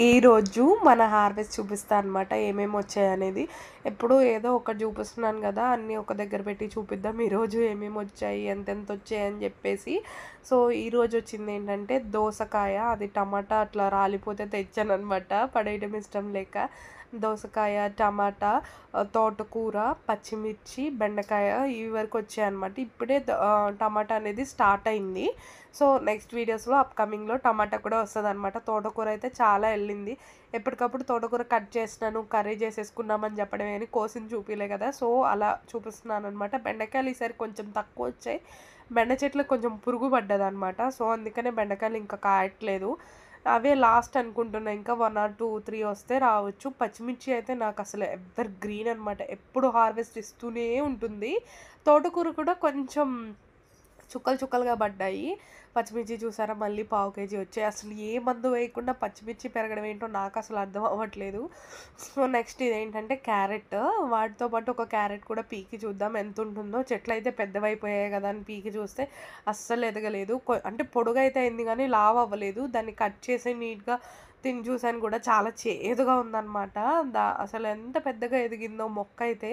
ఈరోజు మన హార్వెస్ట్ చూపిస్తా అనమాట ఏమేమి వచ్చాయనేది. ఎప్పుడు ఏదో ఒకటి చూపిస్తున్నాను కదా, అన్నీ ఒక దగ్గర పెట్టి చూపిద్దాం ఈరోజు ఏమేమి వచ్చాయి, ఎంతెంత వచ్చాయి అని చెప్పేసి. సో ఈరోజు వచ్చింది ఏంటంటే దోసకాయ, అది టమాటా అట్లా రాలిపోతే తెచ్చాను అనమాట, పడేయడం ఇష్టం లేక. దోసకాయ, టమాటా, తోటకూర, పచ్చిమిర్చి, బెండకాయ ఇవి వరకు వచ్చాయన్నమాట. ఇప్పుడే టమాటా అనేది స్టార్ట్ అయింది. సో నెక్స్ట్ వీడియోస్లో అప్కమింగ్లో టమాటా కూడా వస్తుంది అనమాట. తోటకూర అయితే చాలా వెళ్ళింది. ఎప్పటికప్పుడు తోటకూర కట్ చేసినాను, కర్రీ చేసేసుకున్నామని చెప్పడమే కానీ కోసిన చూపిలే కదా, సో అలా చూపిస్తున్నాను అనమాట. బెండకాయలు ఈసారి కొంచెం తక్కువ వచ్చాయి. బెండ చెట్లకు కొంచెం పురుగు పడ్డది అనమాట, సో అందుకనే బెండకాయలు ఇంకా కాయట్లేదు. అవే లాస్ట్ అనుకుంటున్నా, ఇంకా 1 or 2, 3 వస్తే రావచ్చు. పచ్చిమిర్చి అయితే నాకు అసలు ఎవర్ గ్రీన్ అనమాట, ఎప్పుడు హార్వెస్ట్ ఇస్తూనే ఉంటుంది. తోటకూర కూడా కొంచెం చుక్కలు చుక్కలుగా పడ్డాయి. పచ్చిమిర్చి చూసారా, మళ్ళీ పావు కేజీ వచ్చాయి. అసలు ఏ మందు వేయకుండా పచ్చిమిర్చి పెరగడం ఏంటో నాకు అసలు అర్థం అవ్వట్లేదు. సో నెక్స్ట్ ఇదేంటంటే క్యారెట్. వాటితో పాటు ఒక క్యారెట్ కూడా పీకి చూద్దాం ఎంత ఉంటుందో. చెట్లు అయితే పెద్దవైపోయాయి కదా అని పీకి చూస్తే అస్సలు ఎదగలేదు. అంటే పొడుగైతే అయింది కానీ లావ్ అవ్వలేదు. దాన్ని కట్ చేసి నీట్గా తిని చూసాను కూడా, చాలా చేదుగా ఉందన్నమాట. అసలు ఎంత పెద్దగా ఎదిగిందో మొక్క అయితే.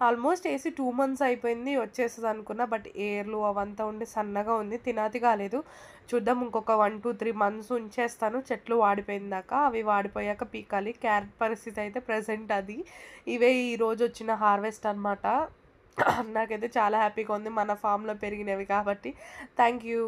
ఆల్మోస్ట్ వేసి 2 months అయిపోయింది, వచ్చేస్తుంది అనుకున్నా. బట్ ఏర్లు అవంతా ఉండి సన్నగా ఉంది, తినాతి కాలేదు. చూద్దాం, ఇంకొక 1 to 3 months ఉంచేస్తాను చెట్లు వాడిపోయిందాక. అవి వాడిపోయాక పీకాలి. క్యారెట్ పరిస్థితి అయితే ప్రజెంట్ అది. ఇవే ఈరోజు వచ్చిన హార్వెస్ట్ అనమాట. నాకైతే చాలా హ్యాపీగా ఉంది, మన ఫామ్లో పెరిగినవి కాబట్టి. Thank you.